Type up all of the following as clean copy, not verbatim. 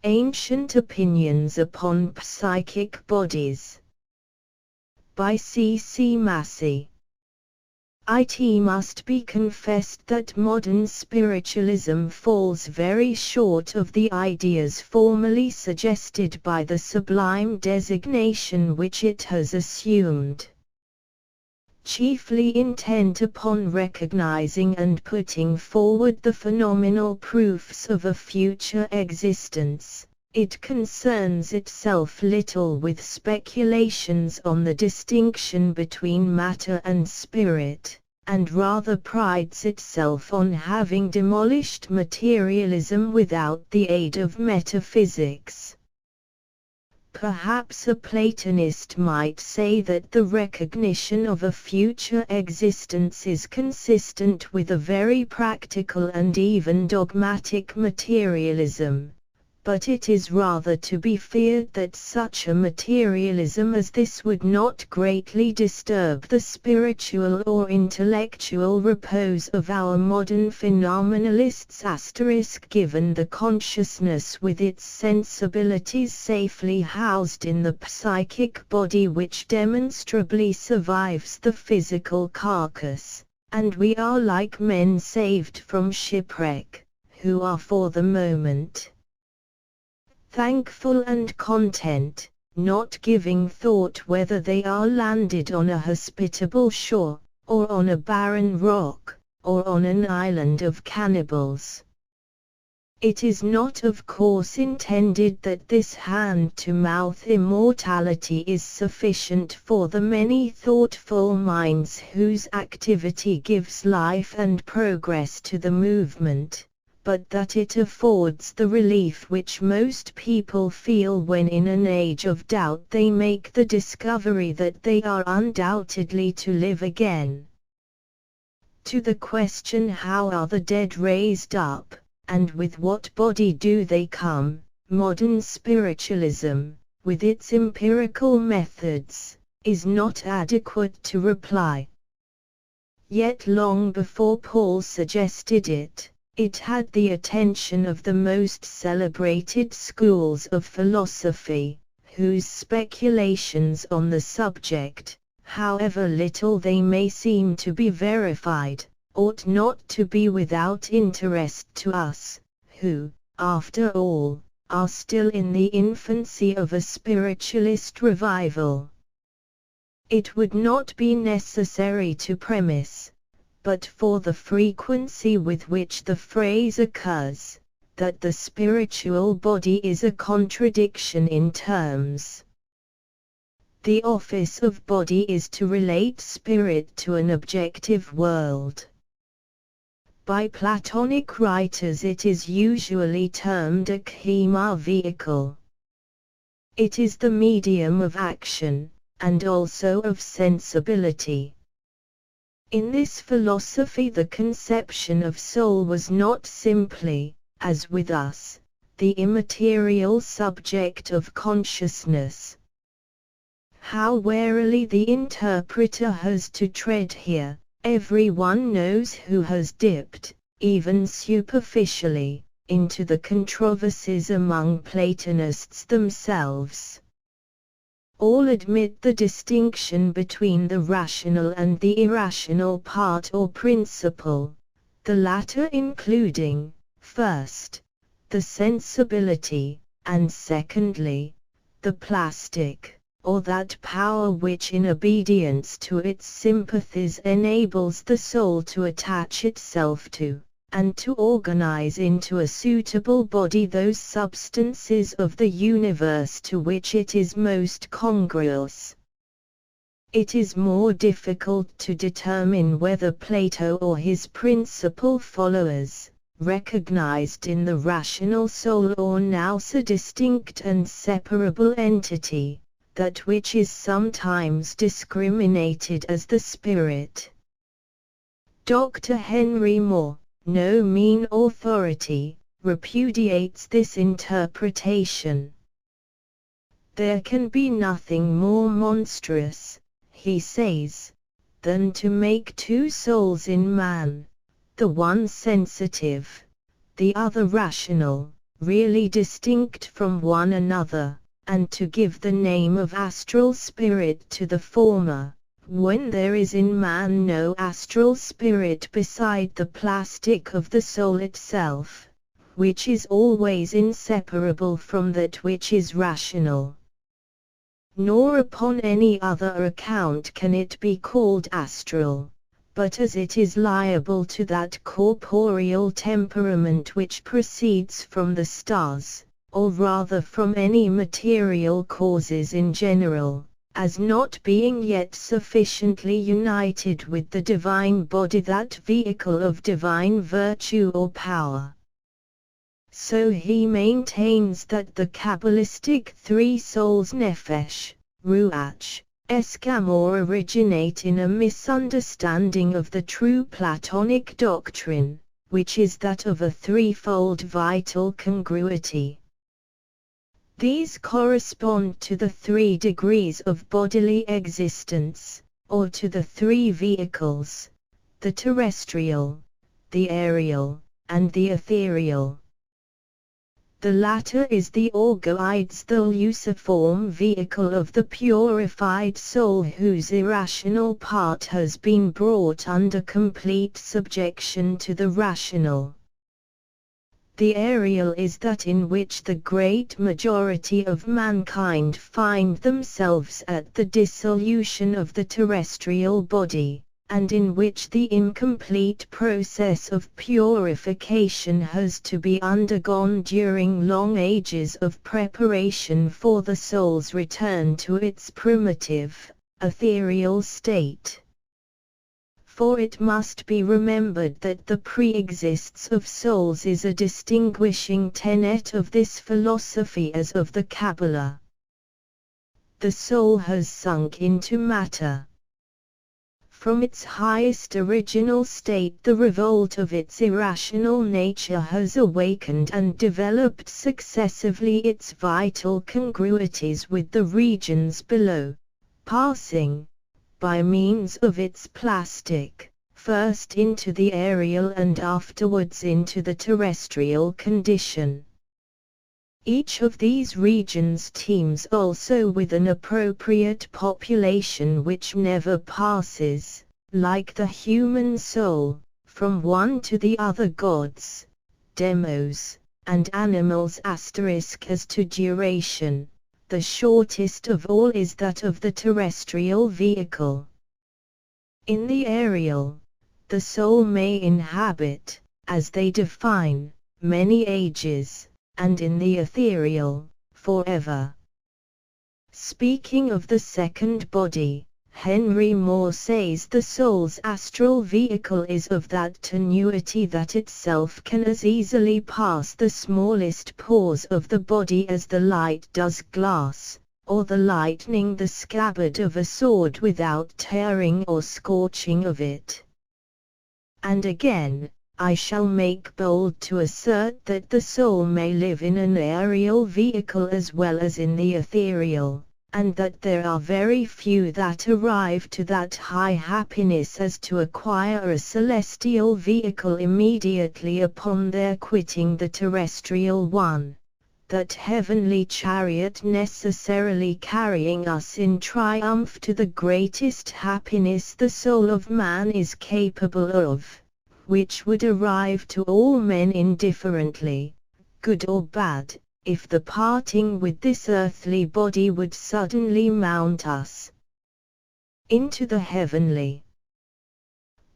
Ancient Opinions upon Psychic Bodies by C. Massey. It must be confessed that modern spiritualism falls very short of the ideas formerly suggested by the sublime designation which it has assumed. Chiefly intent upon recognizing and putting forward the phenomenal proofs of a future existence, it concerns itself little with speculations on the distinction between matter and spirit, and rather prides itself on having demolished materialism without the aid of metaphysics. Perhaps a Platonist might say that the recognition of a future existence is consistent with a very practical and even dogmatic materialism, but it is rather to be feared that such a materialism as this would not greatly disturb the spiritual or intellectual repose of our modern phenomenalists *, given the consciousness with its sensibilities safely housed in the psychic body which demonstrably survives the physical carcass, and we are like men saved from shipwreck, who are for the moment thankful and content, not giving thought whether they are landed on a hospitable shore, or on a barren rock, or on an island of cannibals. It is not of course intended that this hand-to-mouth immortality is sufficient for the many thoughtful minds whose activity gives life and progress to the movement, but that it affords the relief which most people feel when in an age of doubt they make the discovery that they are undoubtedly to live again. To the question how are the dead raised up, and with what body do they come, modern spiritualism, with its empirical methods, is not adequate to reply. Yet long before Paul suggested it, it had the attention of the most celebrated schools of philosophy, whose speculations on the subject, however little they may seem to be verified, ought not to be without interest to us, who, after all, are still in the infancy of a spiritualist revival. It would not be necessary to premise, but for the frequency with which the phrase occurs, that the spiritual body is a contradiction in terms. The office of body is to relate spirit to an objective world. By Platonic writers it is usually termed a chema vehicle. It is the medium of action, and also of sensibility. In this philosophy the conception of soul was not simply, as with us, the immaterial subject of consciousness. How warily the interpreter has to tread here, everyone knows who has dipped, even superficially, into the controversies among Platonists themselves. All admit the distinction between the rational and the irrational part or principle, the latter including, first, the sensibility, and secondly, the plastic, or that power which in obedience to its sympathies enables the soul to attach itself to, and to organize into a suitable body those substances of the universe to which it is most congruous. It is more difficult to determine whether Plato or his principal followers, recognized in the rational soul or nous a distinct and separable entity, that which is sometimes discriminated as the spirit. Dr. Henry Moore, no mean authority, repudiates this interpretation. There can be nothing more monstrous, he says, than to make two souls in man, the one sensitive, the other rational, really distinct from one another, and to give the name of astral spirit to the former, when there is in man no astral spirit beside the plastic of the soul itself, which is always inseparable from that which is rational. Nor upon any other account can it be called astral, but as it is liable to that corporeal temperament which proceeds from the stars, or rather from any material causes in general, as not being yet sufficiently united with the divine body, that vehicle of divine virtue or power. So he maintains that the Kabbalistic three souls Nefesh, Ruach, Eskamor originate in a misunderstanding of the true Platonic doctrine, which is that of a threefold vital congruity. These correspond to the 3 degrees of bodily existence, or to the 3 vehicles, the terrestrial, the aerial, and the ethereal. The latter is the orgoids, the luciform vehicle of the purified soul whose irrational part has been brought under complete subjection to the rational. The aerial is that in which the great majority of mankind find themselves at the dissolution of the terrestrial body, and in which the incomplete process of purification has to be undergone during long ages of preparation for the soul's return to its primitive, ethereal state. For it must be remembered that the pre-existence of souls is a distinguishing tenet of this philosophy as of the Kabbalah. The soul has sunk into matter. From its highest original state the revolt of its irrational nature has awakened and developed successively its vital congruities with the regions below, passing, by means of its plastic, first into the aerial and afterwards into the terrestrial condition. Each of these regions teems also with an appropriate population which never passes, like the human soul, from one to the other gods, demos, and animals as to duration. The shortest of all is that of the terrestrial vehicle. In the aerial, the soul may inhabit, as they define, many ages, and in the ethereal, forever. Speaking of the second body, Henry Moore says the soul's astral vehicle is of that tenuity that itself can as easily pass the smallest pores of the body as the light does glass, or the lightning the scabbard of a sword without tearing or scorching of it. And again, I shall make bold to assert that the soul may live in an aerial vehicle as well as in the ethereal, and that there are very few that arrive to that high happiness as to acquire a celestial vehicle immediately upon their quitting the terrestrial one, that heavenly chariot necessarily carrying us in triumph to the greatest happiness the soul of man is capable of, which would arrive to all men indifferently, good or bad, if the parting with this earthly body would suddenly mount us into the heavenly.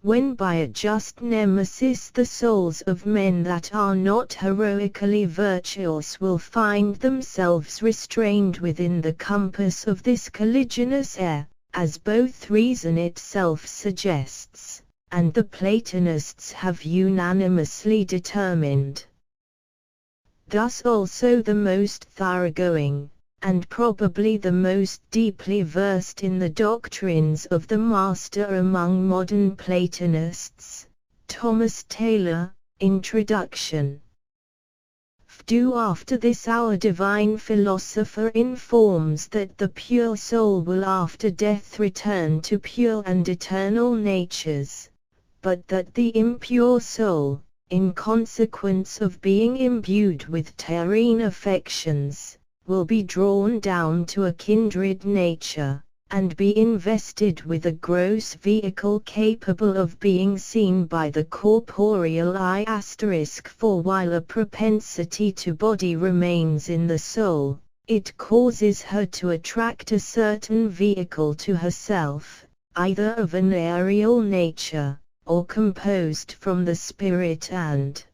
When by a just nemesis the souls of men that are not heroically virtuous will find themselves restrained within the compass of this colliginous air, as both reason itself suggests, and the Platonists have unanimously determined. Thus also the most thoroughgoing, and probably the most deeply versed in the doctrines of the Master among modern Platonists, Thomas Taylor, Introduction. Do after this our divine philosopher informs that the pure soul will after death return to pure and eternal natures, but that the impure soul, in consequence of being imbued with terrene affections, will be drawn down to a kindred nature, and be invested with a gross vehicle capable of being seen by the corporeal eye *, for while a propensity to body remains in the soul, it causes her to attract a certain vehicle to herself, either of an aerial nature, or composed from the spirit and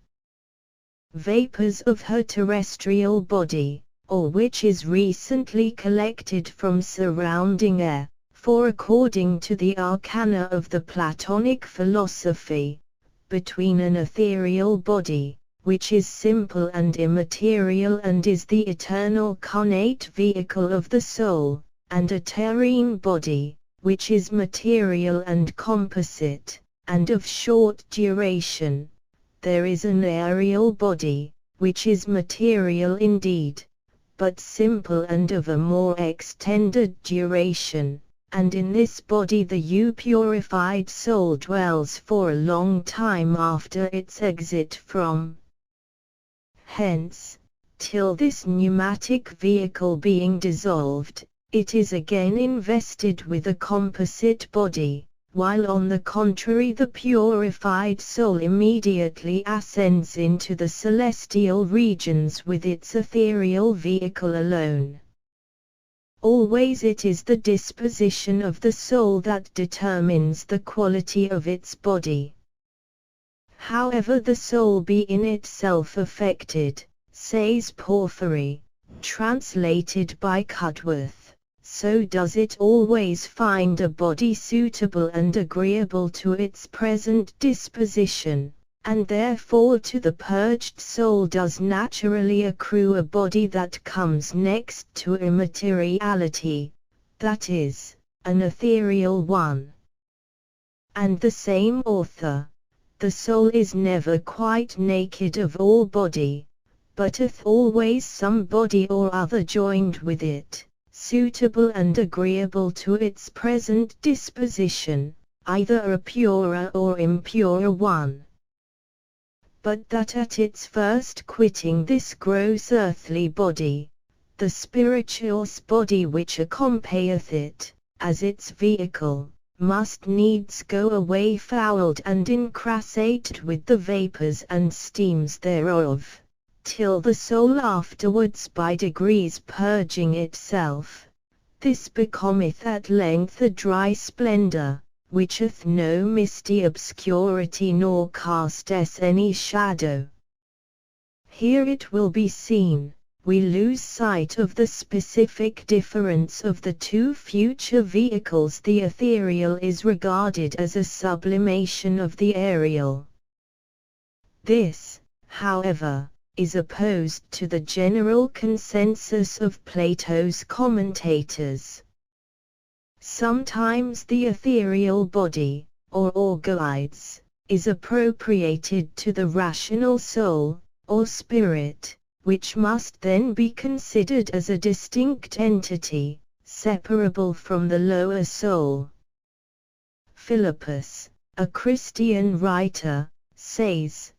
vapors of her terrestrial body, or which is recently collected from surrounding air, for according to the arcana of the Platonic philosophy, between an ethereal body, which is simple and immaterial and is the eternal connate vehicle of the soul, and a terrene body, which is material and composite, and of short duration, there is an aerial body, which is material indeed, but simple and of a more extended duration, and in this body the purified soul dwells for a long time after its exit from hence, till this pneumatic vehicle being dissolved, it is again invested with a composite body, while on the contrary the purified soul immediately ascends into the celestial regions with its ethereal vehicle alone. Always it is the disposition of the soul that determines the quality of its body. However the soul be in itself affected, says Porphyry, translated by Cudworth, so does it always find a body suitable and agreeable to its present disposition, and therefore to the purged soul does naturally accrue a body that comes next to immateriality, that is, an ethereal one. And the same author, the soul is never quite naked of all body, but hath always some body or other joined with it, suitable and agreeable to its present disposition, either a purer or impurer one. But that at its first quitting this gross earthly body, the spirituous body which accompanieth it, as its vehicle, must needs go away fouled and incrassated with the vapors and steams thereof, till the soul afterwards by degrees purging itself, this becometh at length a dry splendor, which hath no misty obscurity nor casteth any shadow. Here it will be seen, we lose sight of the specific difference of the two future vehicles. The ethereal is regarded as a sublimation of the aerial. This, however, is opposed to the general consensus of Plato's commentators. Sometimes the ethereal body, or orgoids, is appropriated to the rational soul, or spirit, which must then be considered as a distinct entity, separable from the lower soul. Philippus, a Christian writer, says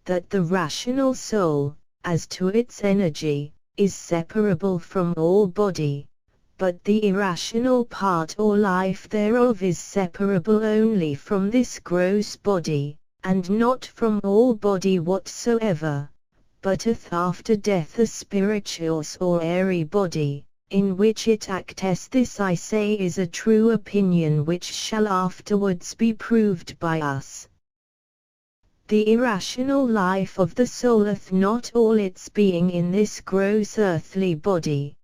that the rational soul, as to its energy, is separable from all body, but the irrational part or life thereof is separable only from this gross body, and not from all body whatsoever, but hath after death a spirituous or airy body, in which it acteth. This I say is a true opinion which shall afterwards be proved by us. The irrational life of the soul hath not all its being in this gross earthly body,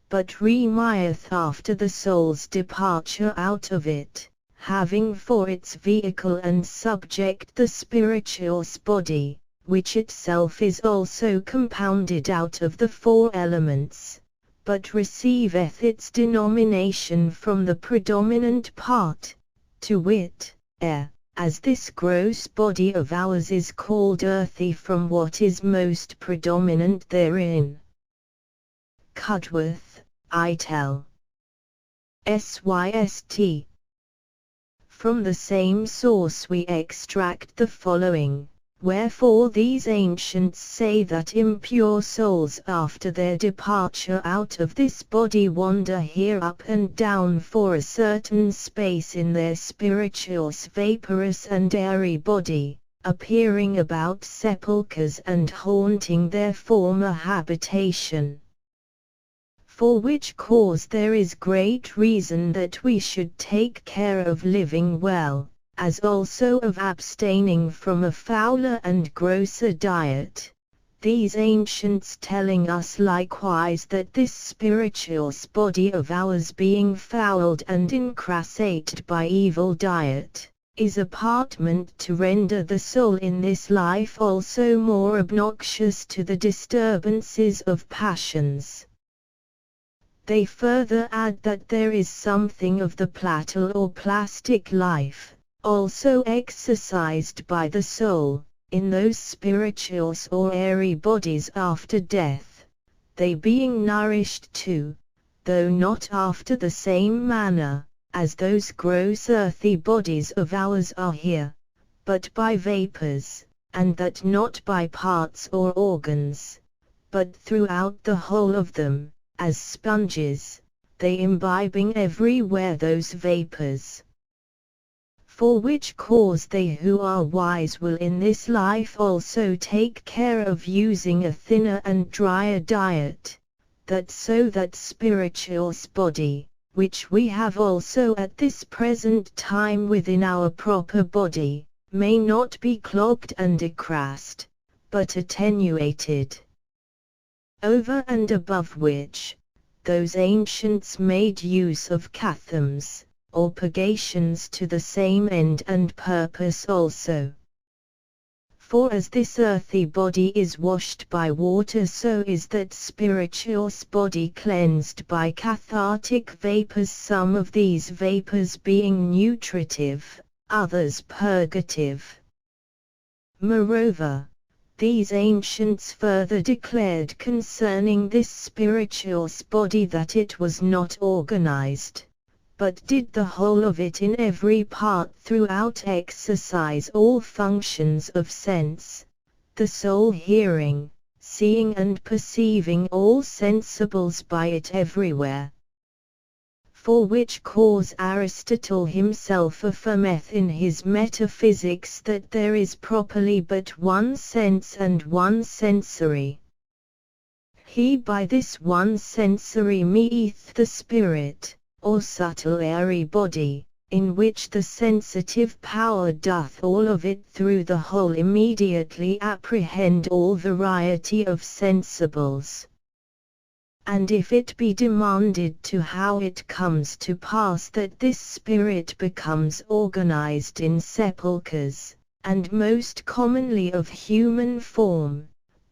but remaineth after the soul's departure out of it, having for its vehicle and subject the spirituous body, which itself is also compounded out of the four elements, but receiveth its denomination from the predominant part, to wit, air, as this gross body of ours is called earthy from what is most predominant therein. Cudworth, Itel. Syst. From the same source we extract the following. Wherefore these ancients say that impure souls after their departure out of this body wander here up and down for a certain space in their spirituous vaporous and airy body, appearing about sepulchres and haunting their former habitation. For which cause there is great reason that we should take care of living well, as also of abstaining from a fouler and grosser diet, these ancients telling us likewise that this spirituous body of ours being fouled and incrassated by evil diet, is apartment to render the soul in this life also more obnoxious to the disturbances of passions. They further add that there is something of the plattal or plastic life, also exercised by the soul, in those spirituous or airy bodies after death, they being nourished too, though not after the same manner, as those gross earthy bodies of ours are here, but by vapors, and that not by parts or organs, but throughout the whole of them, as sponges, they imbibing everywhere those vapors. For which cause they who are wise will in this life also take care of using a thinner and drier diet, that so that spirituous body, which we have also at this present time within our proper body, may not be clogged and decrassed, but attenuated. Over and above which, those ancients made use of cathams, or purgations to the same end and purpose also. For as this earthy body is washed by water, so is that spirituous body cleansed by cathartic vapors, some of these vapors being nutritive, others purgative. Moreover, these ancients further declared concerning this spirituous body that it was not organized, but did the whole of it in every part throughout exercise all functions of sense, the soul hearing, seeing and perceiving all sensibles by it everywhere. For which cause Aristotle himself affirmeth in his Metaphysics that there is properly but one sense and one sensory. He by this one sensory meaneth the spirit, or subtle airy body, in which the sensitive power doth all of it through the whole immediately apprehend all variety of sensibles. And if it be demanded to how it comes to pass that this spirit becomes organized in sepulchres, and most commonly of human form,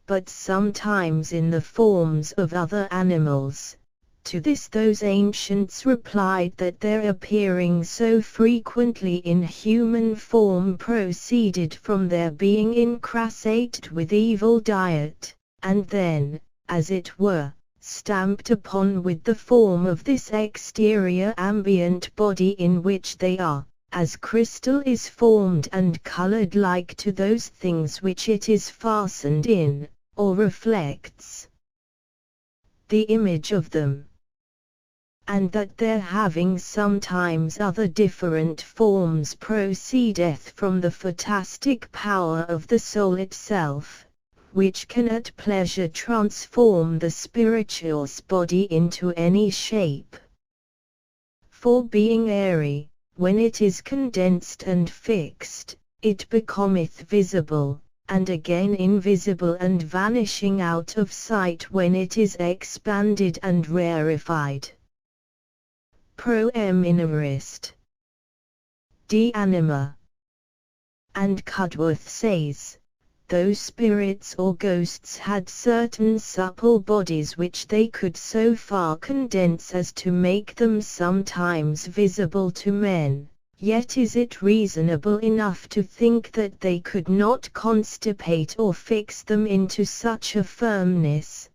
but sometimes in the forms of other animals, to this those ancients replied that their appearing so frequently in human form proceeded from their being incrassated with evil diet, and then, as it were, stamped upon with the form of this exterior ambient body in which they are, as crystal is formed and colored like to those things which it is fastened in, or reflects the image of them. And that their having sometimes other different forms proceedeth from the phantastic power of the soul itself, which can at pleasure transform the spirituous body into any shape. For being airy, when it is condensed and fixed, it becometh visible, and again invisible and vanishing out of sight when it is expanded and rarefied. Proeminarist. De Anima. And Cudworth says, those spirits or ghosts had certain supple bodies which they could so far condense as to make them sometimes visible to men, yet is it reasonable enough to think that they could not constipate or fix them into such a firmness,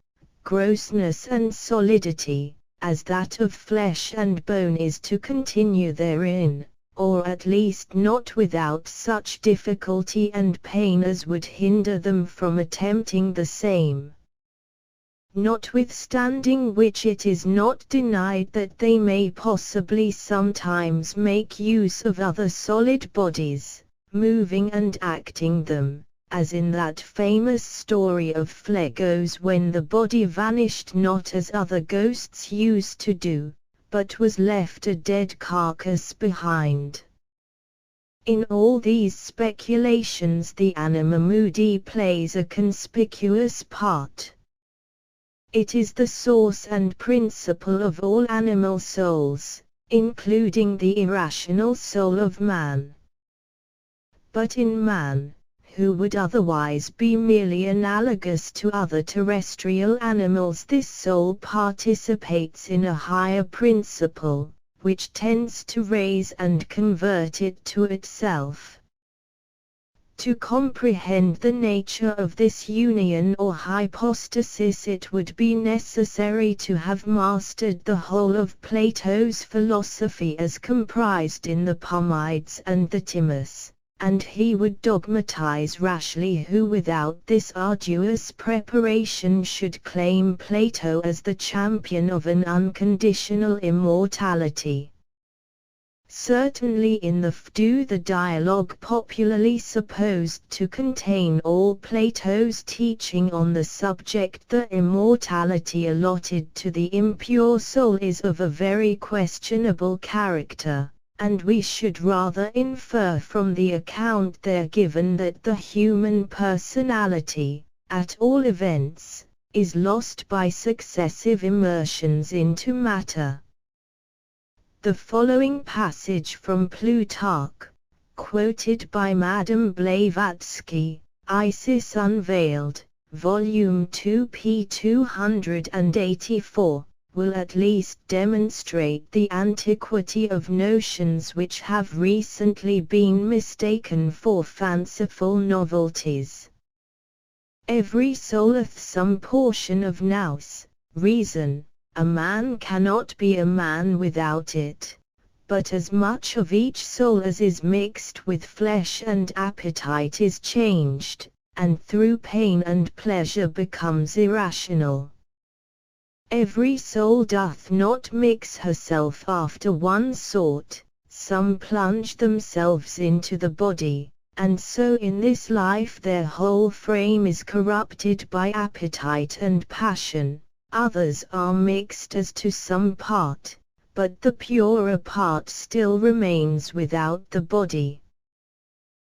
grossness and solidity, as that of flesh and bone is to continue therein, or at least not without such difficulty and pain as would hinder them from attempting the same. Notwithstanding which, it is not denied that they may possibly sometimes make use of other solid bodies, moving and acting them, as in that famous story of Phlegos, when the body vanished not as other ghosts used to do, but was left a dead carcass behind. In all these speculations the anima moodi plays a conspicuous part. It is the source and principle of all animal souls, including the irrational soul of man. But in man, who would otherwise be merely analogous to other terrestrial animals, this soul participates in a higher principle, which tends to raise and convert it to itself. To comprehend the nature of this union or hypostasis, it would be necessary to have mastered the whole of Plato's philosophy as comprised in the Parmenides and the Timaeus, and he would dogmatize rashly who without this arduous preparation should claim Plato as the champion of an unconditional immortality. Certainly in the Phaedo, the dialogue popularly supposed to contain all Plato's teaching on the subject, the immortality allotted to the impure soul is of a very questionable character, and we should rather infer from the account there given that the human personality, at all events, is lost by successive immersions into matter. The following passage from Plutarch, quoted by Madame Blavatsky, Isis Unveiled, Volume 2 p. 284, will at least demonstrate the antiquity of notions which have recently been mistaken for fanciful novelties. Every soul hath some portion of nous, reason. A man cannot be a man without it, but as much of each soul as is mixed with flesh and appetite is changed, and through pain and pleasure becomes irrational. Every soul doth not mix herself after one sort, some plunge themselves into the body, and so in this life their whole frame is corrupted by appetite and passion. Others are mixed as to some part, but the purer part still remains without the body.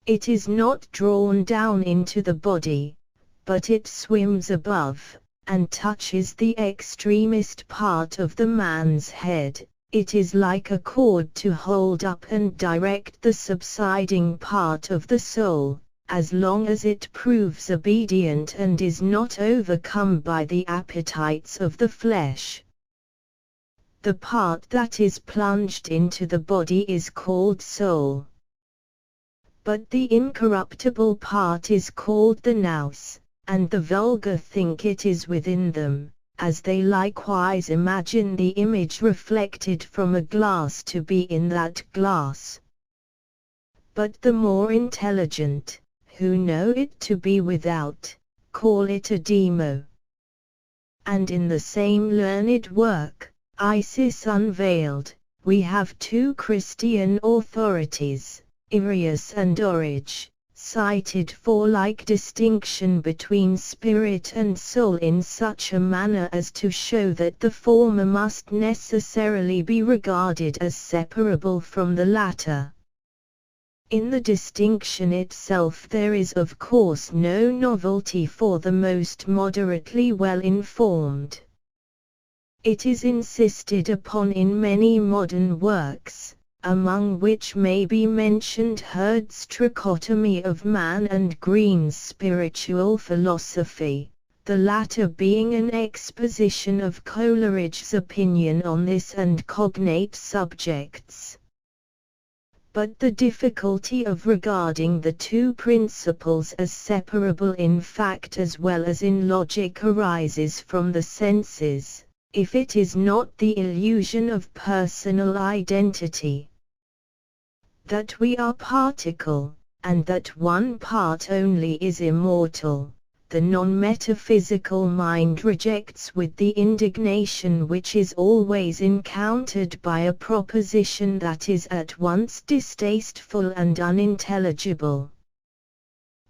It is not drawn down into the body, but it swims above, and touches the extremest part of the man's head. It is like a cord to hold up and direct the subsiding part of the soul, as long as it proves obedient and is not overcome by the appetites of the flesh. The part that is plunged into the body is called soul. But the incorruptible part is called the nous, and the vulgar think it is within them, as they likewise imagine the image reflected from a glass to be in that glass. But the more intelligent, who know it to be without, call it a demo. And in the same learned work, Isis Unveiled, we have two Christian authorities, Arius and Orage, cited for like distinction between spirit and soul in such a manner as to show that the former must necessarily be regarded as separable from the latter. In the distinction itself there is of course no novelty for the most moderately well-informed. It is insisted upon in many modern works, among which may be mentioned Hurd's Trichotomy of Man and Green's Spiritual Philosophy, the latter being an exposition of Coleridge's opinion on this and cognate subjects. But the difficulty of regarding the two principles as separable in fact as well as in logic arises from the senses, if it is not the illusion of personal identity. that we are particle, and that one part only is immortal, the non-metaphysical mind rejects with the indignation which is always encountered by a proposition that is at once distasteful and unintelligible.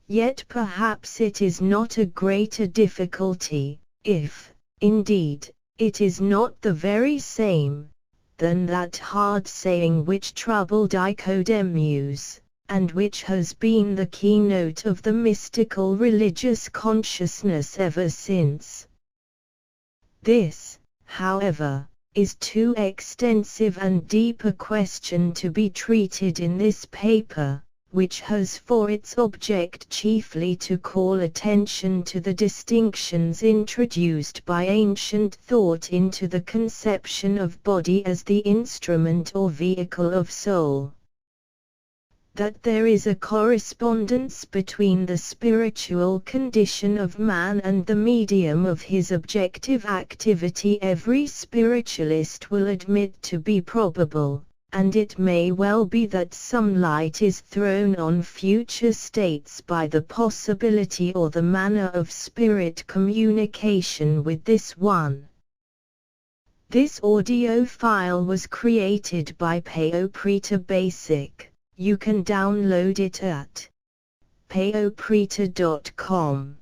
Yet perhaps it is not a greater difficulty, if, indeed, it is not the very same, than that hard saying which troubled Nicodemus, and which has been the keynote of the mystical religious consciousness ever since. This, however, is too extensive and deep a question to be treated in this paper, which has for its object chiefly to call attention to the distinctions introduced by ancient thought into the conception of body as the instrument or vehicle of soul. That there is a correspondence between the spiritual condition of man and the medium of his objective activity every spiritualist will admit to be probable, and it may well be that some light is thrown on future states by the possibility or the manner of spirit communication with this one. This audio file was created by Theosophical Basic. You can download it at theosophical.com.